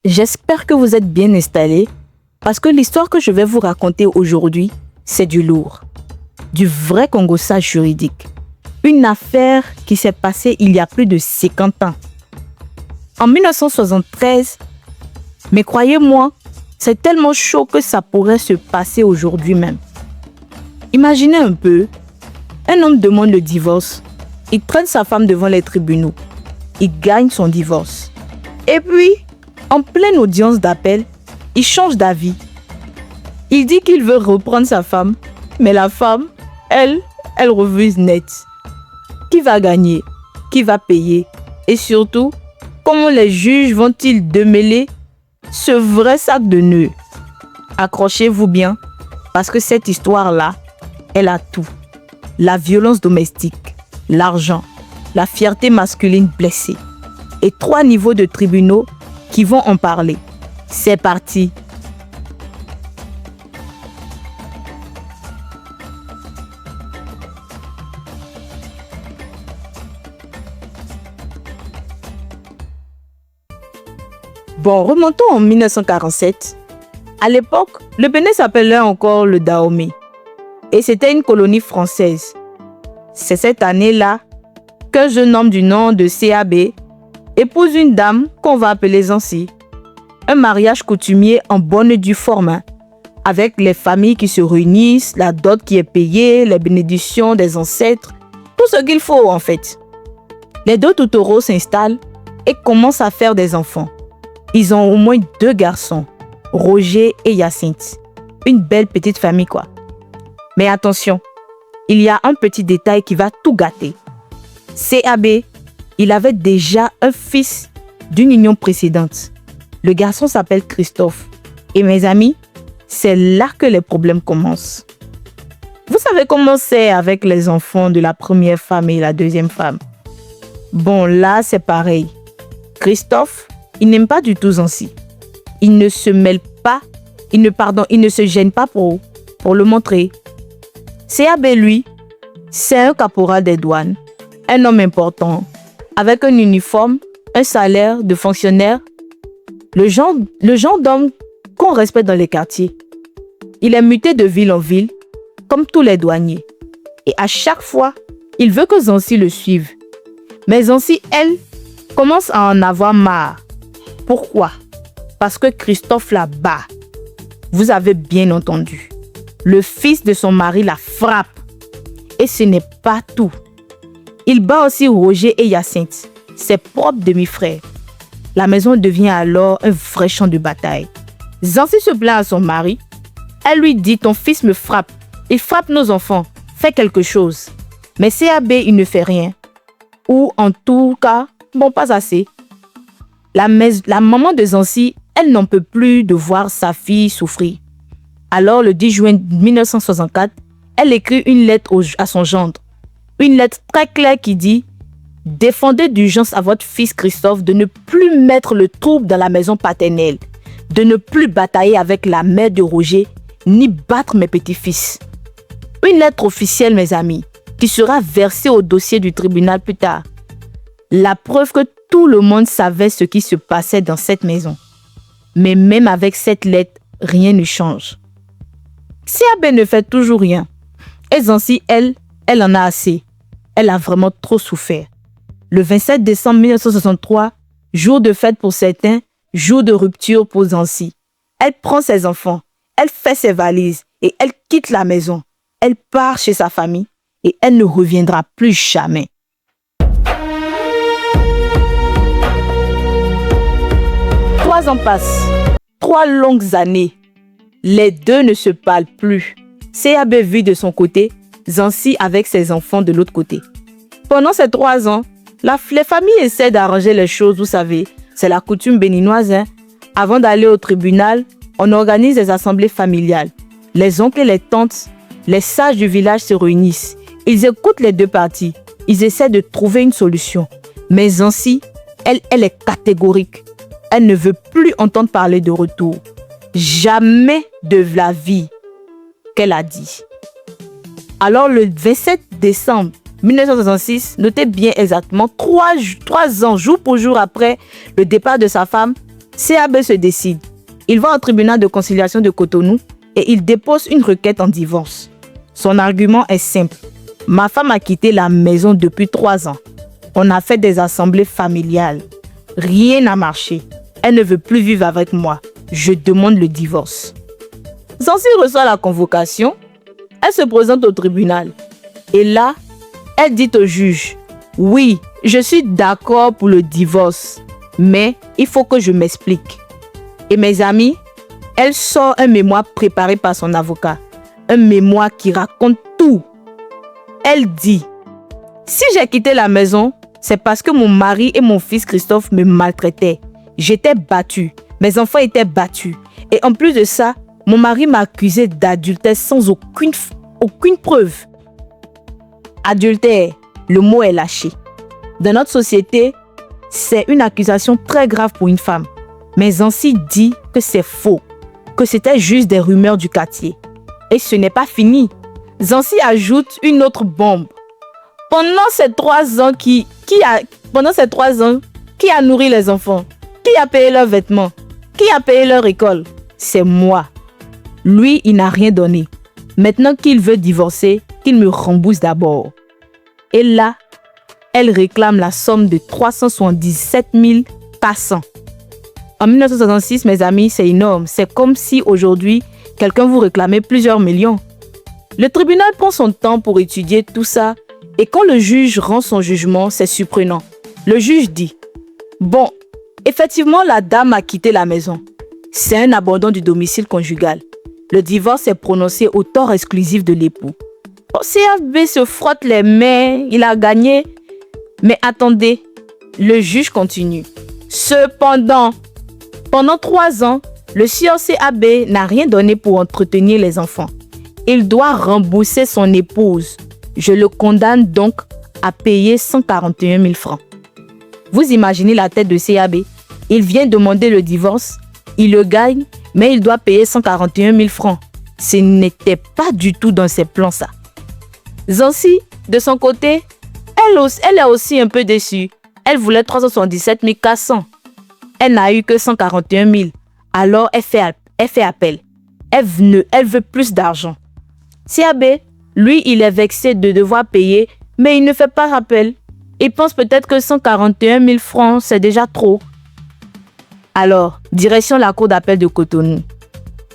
J'espère que vous êtes bien installés parce que l'histoire que je vais vous raconter aujourd'hui, c'est du lourd, du vrai congossage juridique. Une affaire qui s'est passée il y a plus de 50 ans. En 1973, mais croyez-moi, c'est tellement chaud que ça pourrait se passer aujourd'hui même. Imaginez un peu, un homme demande le divorce, il traîne sa femme devant les tribunaux, il gagne son divorce. Et puis, en pleine audience d'appel, il change d'avis. Il dit qu'il veut reprendre sa femme, mais la femme, elle refuse net. Qui va gagner? Qui va payer? Et surtout, comment les juges vont-ils démêler ce vrai sac de nœuds? Accrochez-vous bien, parce que cette histoire-là, elle a tout. La violence domestique, l'argent, la fierté masculine blessée et 3 niveaux de tribunaux qui vont en parler. C'est parti. Bon, remontons en 1947. À l'époque, le Bénin s'appelait encore le Dahomey et c'était une colonie française. C'est cette année-là qu'un jeune homme du nom de CAB épouse une dame qu'on va appeler Zansi. Un mariage coutumier en bonne et due forme, avec les familles qui se réunissent, la dot qui est payée, les bénédictions des ancêtres, tout ce qu'il faut en fait. Les 2 toutoureaux s'installent et commencent à faire des enfants. Ils ont au moins 2 garçons, Roger et Hyacinthe. Une belle petite famille quoi. Mais attention, il y a un petit détail qui va tout gâter. CAB, il avait déjà un fils d'une union précédente. Le garçon s'appelle Christophe. Et mes amis, c'est là que les problèmes commencent. Vous savez comment c'est avec les enfants de la première femme et la deuxième femme? Bon, là, c'est pareil. Christophe, il n'aime pas du tout Zansi. Il ne se mêle pas, il ne se gêne pas pour le montrer. CAB, lui, c'est un caporal des douanes, un homme important, avec un uniforme, un salaire de fonctionnaire, le genre d'homme qu'on respecte dans les quartiers. Il est muté de ville en ville, comme tous les douaniers. Et à chaque fois, il veut que Zansi le suive. Mais Zansi, elle, commence à en avoir marre. Pourquoi? Parce que Christophe la bat. Vous avez bien entendu. Le fils de son mari la frappe. Et ce n'est pas tout. Il bat aussi Roger et Hyacinthe, ses propres demi-frères. La maison devient alors un vrai champ de bataille. Zansi se plaint à son mari. Elle lui dit « Ton fils me frappe. Il frappe nos enfants. Fais quelque chose. » Mais CAB, il ne fait rien. Ou en tout cas, bon, pas assez. La maman de Zansi, elle n'en peut plus de voir sa fille souffrir. Alors, le 10 juin 1964, elle écrit une lettre à son gendre. Une lettre très claire qui dit « Défendez d'urgence à votre fils Christophe de ne plus mettre le trouble dans la maison paternelle, de ne plus batailler avec la mère de Roger, ni battre mes petits-fils. » Une lettre officielle, mes amis, qui sera versée au dossier du tribunal plus tard. La preuve que tout le monde savait ce qui se passait dans cette maison. Mais même avec cette lettre, rien ne change. CAB ne fait toujours rien. Et Zansi, elle en a assez. Elle a vraiment trop souffert. Le 27 décembre 1963, jour de fête pour certains, jour de rupture pour Zansi. Elle prend ses enfants, elle fait ses valises et elle quitte la maison. Elle part chez sa famille et elle ne reviendra plus jamais. Trois ans passent. 3 longues années. Les 2 ne se parlent plus. CAB vit de son côté, Zansi avec ses enfants de l'autre côté. Pendant ces 3 ans, les familles essaient d'arranger les choses, vous savez. C'est la coutume béninoise. Avant d'aller au tribunal, on organise des assemblées familiales. Les oncles et les tantes, les sages du village se réunissent. Ils écoutent les 2 parties. Ils essaient de trouver une solution. Mais Zansi, elle est catégorique. Elle ne veut plus entendre parler de retour. Jamais de la vie qu'elle a dit. Alors le 27 décembre 1966, notez bien exactement, 3 ans, jour pour jour après le départ de sa femme, CAB se décide. Il va au tribunal de conciliation de Cotonou et il dépose une requête en divorce. Son argument est simple. Ma femme a quitté la maison depuis 3 ans. On a fait des assemblées familiales. Rien n'a marché. Elle ne veut plus vivre avec moi. Je demande le divorce. Zansi reçoit la convocation. Elle se présente au tribunal. Et là, elle dit au juge, « Oui, je suis d'accord pour le divorce, mais il faut que je m'explique. » Et mes amis, elle sort un mémoire préparé par son avocat. Un mémoire qui raconte tout. Elle dit, « Si j'ai quitté la maison, c'est parce que mon mari et mon fils Christophe me maltraitaient. J'étais battue. Mes enfants étaient battus. Et en plus de ça, mon mari m'a accusé d'adultère sans aucune preuve. » Adultère, le mot est lâché. Dans notre société, c'est une accusation très grave pour une femme. Mais Zansi dit que c'est faux, que c'était juste des rumeurs du quartier. Et ce n'est pas fini. Zansi ajoute une autre bombe. Pendant ces 3 ans, qui a nourri les enfants? Qui a payé leurs vêtements? Qui a payé leur école? C'est moi. Lui, il n'a rien donné. Maintenant qu'il veut divorcer, qu'il me rembourse d'abord. Et là, elle réclame la somme de 377 400. En 1966, mes amis, c'est énorme. C'est comme si aujourd'hui, quelqu'un vous réclamait plusieurs millions. Le tribunal prend son temps pour étudier tout ça et quand le juge rend son jugement, c'est surprenant. Le juge dit, « Bon, effectivement, la dame a quitté la maison. C'est un abandon du domicile conjugal. Le divorce est prononcé au tort exclusif de l'époux. » CAB se frotte les mains, il a gagné. Mais attendez, le juge continue. Cependant, pendant 3 ans, le sieur CAB n'a rien donné pour entretenir les enfants. Il doit rembourser son épouse. Je le condamne donc à payer 141 000 francs. Vous imaginez la tête de CAB? Il vient demander le divorce, il le gagne, mais il doit payer 141 000 francs. Ce n'était pas du tout dans ses plans ça. Zansi, de son côté, elle est aussi un peu déçue. Elle voulait 377 400. Elle n'a eu que 141 000. Alors, elle fait appel. Elle veut plus d'argent. CAB, lui, il est vexé de devoir payer, mais il ne fait pas appel. Il pense peut-être que 141 000 francs, c'est déjà trop. Alors, direction la cour d'appel de Cotonou.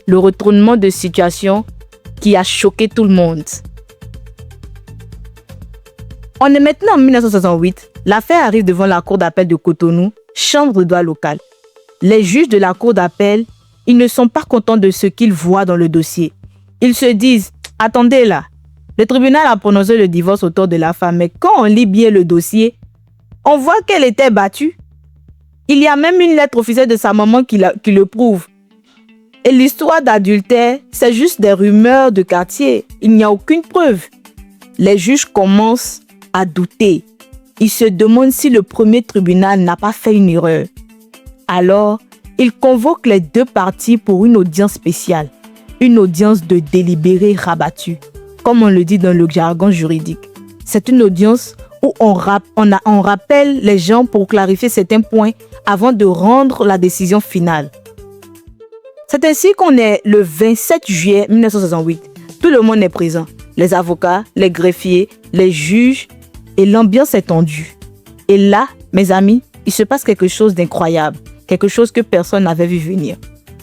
Le retournement de situation qui a choqué tout le monde. On est maintenant en 1968. L'affaire arrive devant la cour d'appel de Cotonou, chambre de droit locale. Les juges de la cour d'appel, ils ne sont pas contents de ce qu'ils voient dans le dossier. Ils se disent, attendez là, le tribunal a prononcé le divorce autour de la femme, mais quand on lit bien le dossier, on voit qu'elle était battue. Il y a même une lettre officielle de sa maman qui le prouve. Et l'histoire d'adultère, c'est juste des rumeurs de quartier. Il n'y a aucune preuve. Les juges commencent à douter. Ils se demandent si le premier tribunal n'a pas fait une erreur. Alors, ils convoquent les 2 parties pour une audience spéciale. Une audience de délibéré rabattu, comme on le dit dans le jargon juridique. C'est une audience où on rappelle les gens pour clarifier certains points avant de rendre la décision finale. C'est ainsi qu'on est le 27 juillet 1968. Tout le monde est présent. Les avocats, les greffiers, les juges et l'ambiance est tendue. Et là, mes amis, il se passe quelque chose d'incroyable. Quelque chose que personne n'avait vu venir.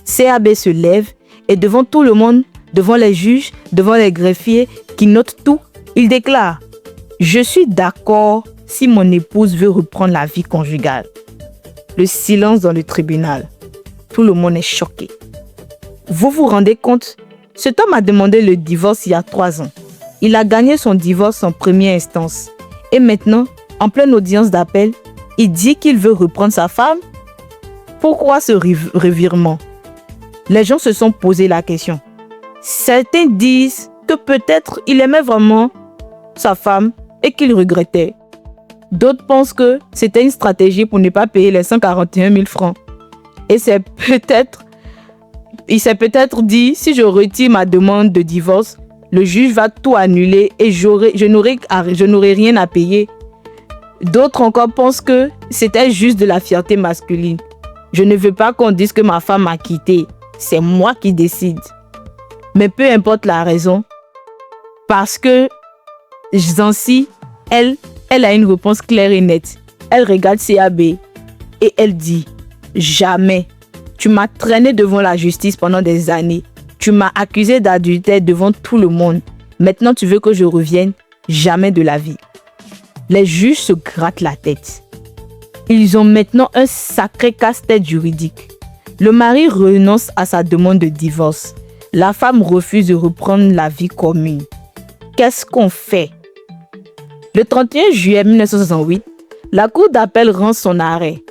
CAB se lève et devant tout le monde, devant les juges, devant les greffiers qui notent tout, il déclare « Je suis d'accord si mon épouse veut reprendre la vie conjugale. » Le silence dans le tribunal. Tout le monde est choqué. Vous vous rendez compte? Cet homme a demandé le divorce il y a 3 ans. Il a gagné son divorce en première instance. Et maintenant, en pleine audience d'appel, il dit qu'il veut reprendre sa femme? Pourquoi ce revirement? Les gens se sont posé la question. Certains disent que peut-être il aimait vraiment sa femme et qu'il regrettait. D'autres pensent que c'était une stratégie pour ne pas payer les 141 000 francs. Et il s'est peut-être dit, si je retire ma demande de divorce, le juge va tout annuler et je n'aurai rien à payer. D'autres encore pensent que c'était juste de la fierté masculine. Je ne veux pas qu'on dise que ma femme m'a quitté. C'est moi qui décide. Mais peu importe la raison, parce que Zancy, elle a une réponse claire et nette. Elle regarde CAB et elle dit « Jamais. Tu m'as traîné devant la justice pendant des années. Tu m'as accusé d'adultère devant tout le monde. Maintenant, tu veux que je revienne? Jamais de la vie. » Les juges se grattent la tête. Ils ont maintenant un sacré casse-tête juridique. Le mari renonce à sa demande de divorce. La femme refuse de reprendre la vie commune. Qu'est-ce qu'on fait? Le 31 juillet 1968, la Cour d'appel rend son arrêt.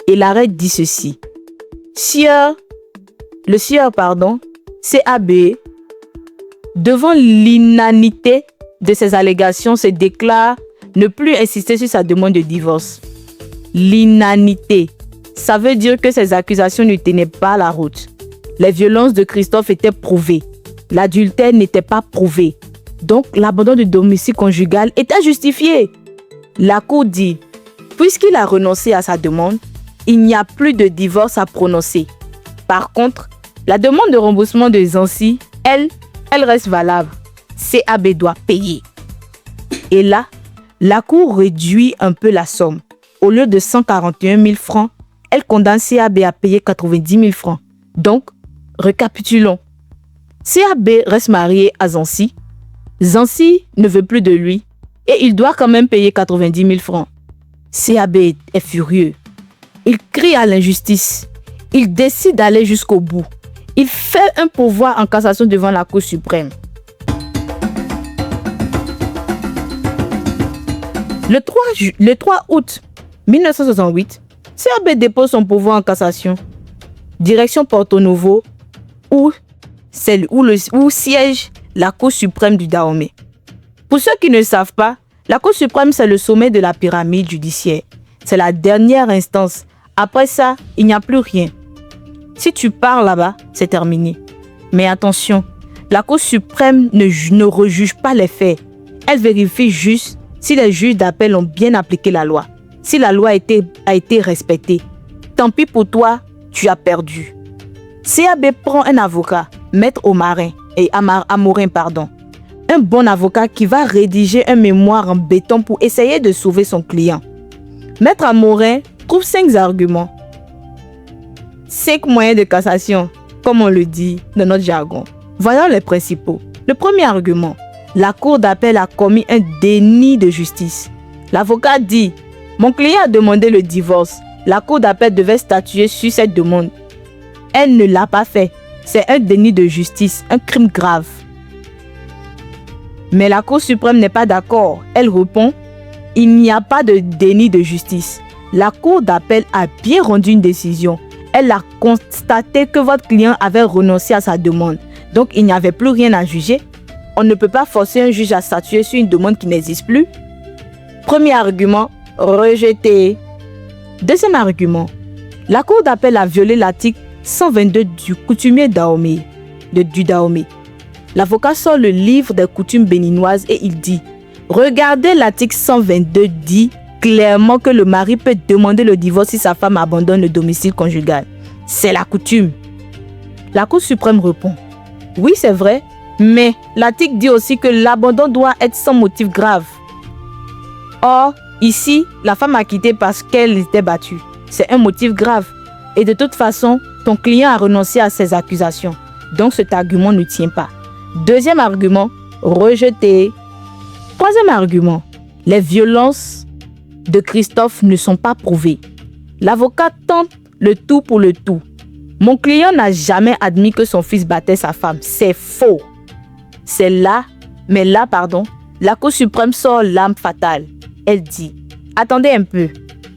Et l'arrêt dit ceci. Le sieur, CAB, devant l'inanité de ses allégations, se déclare ne plus insister sur sa demande de divorce. L'inanité, ça veut dire que ses accusations ne tenaient pas la route. Les violences de Christophe étaient prouvées. L'adultère n'était pas prouvé. Donc, l'abandon du domicile conjugal était justifié. La Cour dit, puisqu'il a renoncé à sa demande, il n'y a plus de divorce à prononcer. Par contre, la demande de remboursement de Zancy, elle reste valable. CAB doit payer. Et là, la Cour réduit un peu la somme. Au lieu de 141 000 francs, elle condamne CAB à payer 90 000 francs. Donc, récapitulons. CAB reste marié à Zancy. Zancy ne veut plus de lui et il doit quand même payer 90 000 francs. CAB est furieux. Il crie à l'injustice. Il décide d'aller jusqu'au bout. Il fait un pourvoi en cassation devant la Cour suprême. Le 3 août 1968, CAB dépose son pourvoi en cassation. Direction Porto Novo, où siège la Cour suprême du Dahomey. Pour ceux qui ne savent pas, la Cour suprême, c'est le sommet de la pyramide judiciaire. C'est la dernière instance. Après ça, il n'y a plus rien. Si tu pars là-bas, c'est terminé. Mais attention, la Cour suprême ne rejuge pas les faits. Elle vérifie juste si les juges d'appel ont bien appliqué la loi. Si la loi a été respectée. Tant pis pour toi, tu as perdu. CAB prend un avocat, Maître Amorin, un bon avocat qui va rédiger un mémoire en béton pour essayer de sauver son client. Maître Amorin trouve 5 arguments. 5 moyens de cassation, comme on le dit dans notre jargon. Voyons les principaux. Le premier argument, la Cour d'appel a commis un déni de justice. L'avocat dit, mon client a demandé le divorce. La Cour d'appel devait statuer sur cette demande. Elle ne l'a pas fait. C'est un déni de justice, un crime grave. Mais la Cour suprême n'est pas d'accord. Elle répond, il n'y a pas de déni de justice. La Cour d'appel a bien rendu une décision. Elle a constaté que votre client avait renoncé à sa demande. Donc, il n'y avait plus rien à juger. On ne peut pas forcer un juge à statuer sur une demande qui n'existe plus. Premier argument, rejeté. Deuxième argument, la Cour d'appel a violé l'article 122 du coutumier Dahomey, du Dahomey. L'avocat sort le livre des coutumes béninoises et il dit « Regardez, l'article 122 dit clairement que le mari peut demander le divorce si sa femme abandonne le domicile conjugal. C'est la coutume. » La Cour suprême répond « Oui, c'est vrai, mais l'article dit aussi que l'abandon doit être sans motif grave. Or, ici, la femme a quitté parce qu'elle était battue. C'est un motif grave. Et de toute façon, ton client a renoncé à ses accusations. Donc cet argument ne tient pas. Deuxième argument, rejeté. Troisième argument, les violences de Christophe ne sont pas prouvées. L'avocat tente le tout pour le tout. Mon client n'a jamais admis que son fils battait sa femme. C'est faux. La Cour suprême sort l'arme fatale. Elle dit, attendez un peu.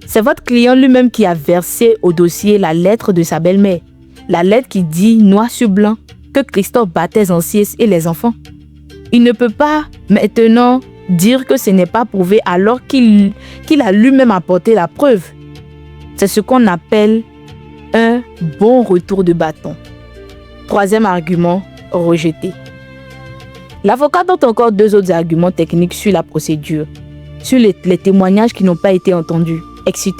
C'est votre client lui-même qui a versé au dossier la lettre de sa belle-mère. La lettre qui dit, noir sur blanc, que Christophe battait Zancy et les enfants. Il ne peut pas maintenant dire que ce n'est pas prouvé alors qu'il a lui-même apporté la preuve. C'est ce qu'on appelle un bon retour de bâton. Troisième argument, rejeté. L'avocat donne encore 2 autres arguments techniques sur la procédure, sur les témoignages qui n'ont pas été entendus, etc.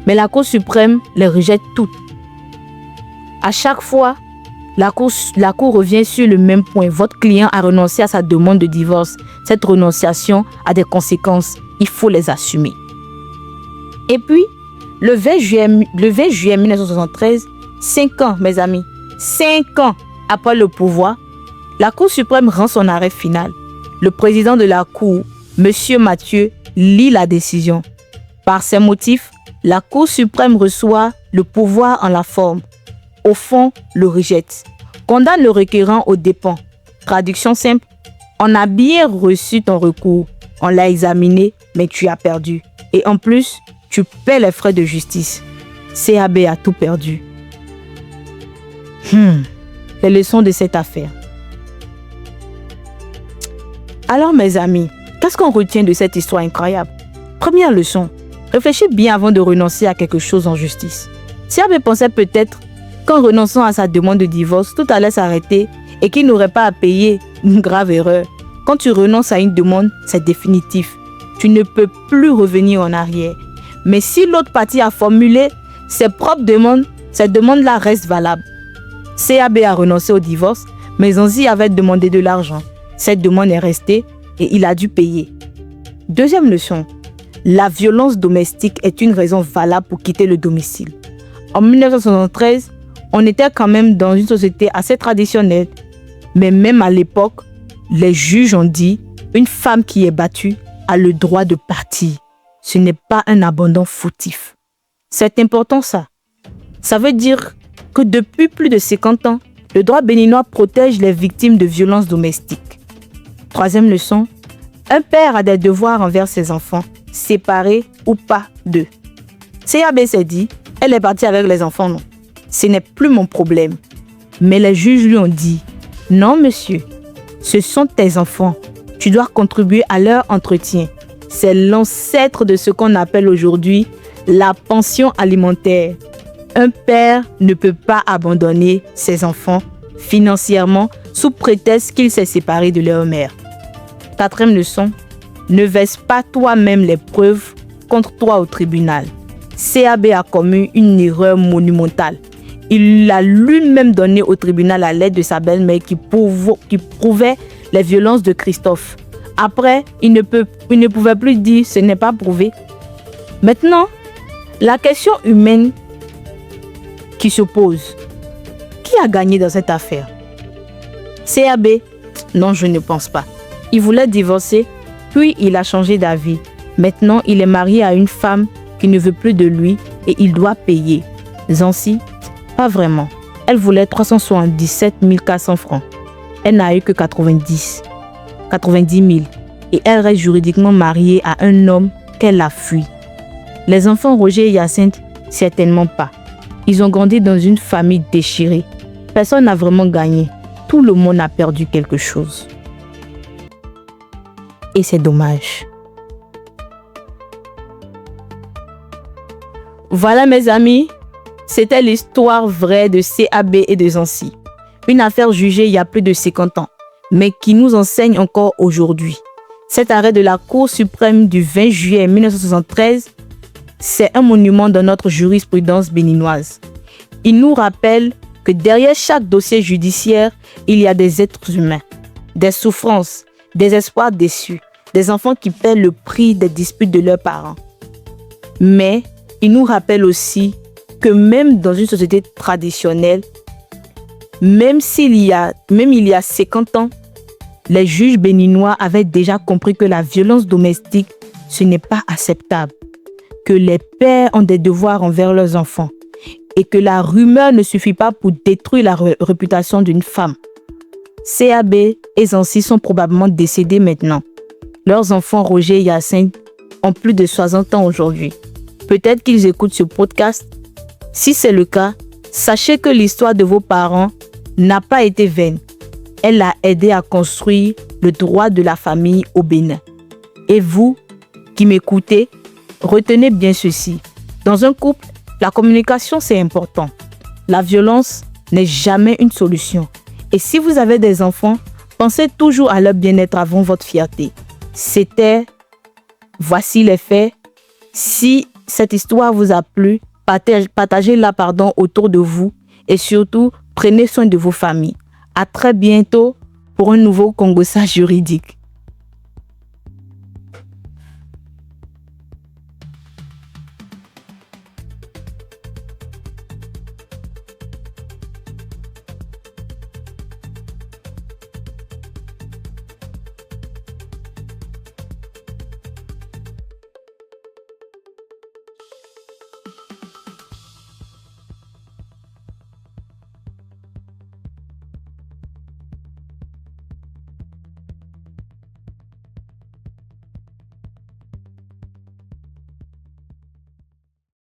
Mais la Cour suprême les rejette toutes. À chaque fois, la cour revient sur le même point. Votre client a renoncé à sa demande de divorce. Cette renonciation a des conséquences. Il faut les assumer. Et puis, le 20 juillet 1973, 5 ans, mes amis, 5 ans après le pouvoir, la Cour suprême rend son arrêt final. Le président de la Cour, M. Mathieu, lit la décision. Par ces motifs, la Cour suprême reçoit le pouvoir en la forme. Au fond, le rejette. Condamne le requérant aux dépens. Traduction simple, on a bien reçu ton recours. On l'a examiné, mais tu as perdu. Et en plus, tu paies les frais de justice. CAB a tout perdu. Les leçons de cette affaire. Alors mes amis, qu'est-ce qu'on retient de cette histoire incroyable? Première leçon, réfléchis bien avant de renoncer à quelque chose en justice. CAB pensait peut-être qu'en renonçant à sa demande de divorce, tout allait s'arrêter et qu'il n'aurait pas à payer une grave erreur. Quand tu renonces à une demande, c'est définitif. Tu ne peux plus revenir en arrière. Mais si l'autre partie a formulé ses propres demandes, ces demandes-là restent valables. CAB a renoncé au divorce, mais Zanzi avait demandé de l'argent. Cette demande est restée et il a dû payer. Deuxième leçon, la violence domestique est une raison valable pour quitter le domicile. En 1973, on était quand même dans une société assez traditionnelle. Mais même à l'époque, les juges ont dit une femme qui est battue a le droit de partir. Ce n'est pas un abandon fautif. C'est important ça. Ça veut dire que depuis plus de 50 ans, le droit béninois protège les victimes de violences domestiques. Troisième leçon, un père a des devoirs envers ses enfants, séparés ou pas d'eux. CAB s'est dit, elle est partie avec les enfants, non. Ce n'est plus mon problème. Mais les juges lui ont dit, non monsieur, ce sont tes enfants. Tu dois contribuer à leur entretien. C'est l'ancêtre de ce qu'on appelle aujourd'hui la pension alimentaire. Un père ne peut pas abandonner ses enfants financièrement sous prétexte qu'il s'est séparé de leur mère. Quatrième leçon, ne verse pas toi-même les preuves contre toi au tribunal. CAB a commis une erreur monumentale. Il a lui-même donné au tribunal la lettre de sa belle-mère qui prouvait les violences de Christophe. Après, il ne pouvait plus dire « ce n'est pas prouvé ». Maintenant, la question humaine qui se pose, qui a gagné dans cette affaire? CAB? Non, je ne pense pas. Il voulait divorcer, puis il a changé d'avis. Maintenant, il est marié à une femme qui ne veut plus de lui et il doit payer. Zanzi? Pas vraiment. Elle voulait 377 400 francs. Elle n'a eu que 90 000 et elle reste juridiquement mariée à un homme qu'elle a fui. Les enfants Roger et Hyacinthe, certainement pas. Ils ont grandi dans une famille déchirée. Personne n'a vraiment gagné. Tout le monde a perdu quelque chose. Et c'est dommage. Voilà mes amis, c'était l'histoire vraie de CAB et de Zanzi. Une affaire jugée il y a plus de 50 ans, mais qui nous enseigne encore aujourd'hui. Cet arrêt de la Cour suprême du 20 juillet 1973, c'est un monument dans notre jurisprudence béninoise. Il nous rappelle que derrière chaque dossier judiciaire, il y a des êtres humains, des souffrances, des espoirs déçus, des enfants qui paient le prix des disputes de leurs parents. Mais il nous rappelle aussi que même dans une société traditionnelle, même il y a 50 ans, les juges béninois avaient déjà compris que la violence domestique, ce n'est pas acceptable, que les pères ont des devoirs envers leurs enfants et que la rumeur ne suffit pas pour détruire la réputation d'une femme. CAB et Zanzi sont probablement décédés maintenant. Leurs enfants Roger et Hyacinthe ont plus de 60 ans aujourd'hui. Peut-être qu'ils écoutent ce podcast. Si c'est le cas, sachez que l'histoire de vos parents n'a pas été vaine. Elle a aidé à construire le droit de la famille au Bénin. Et vous, qui m'écoutez, retenez bien ceci. Dans un couple, la communication, c'est important. La violence n'est jamais une solution. Et si vous avez des enfants, pensez toujours à leur bien-être avant votre fierté. C'était Voici les faits. Si cette histoire vous a plu, partagez-la autour de vous et surtout, prenez soin de vos familles. À très bientôt pour un nouveau Congossa juridique.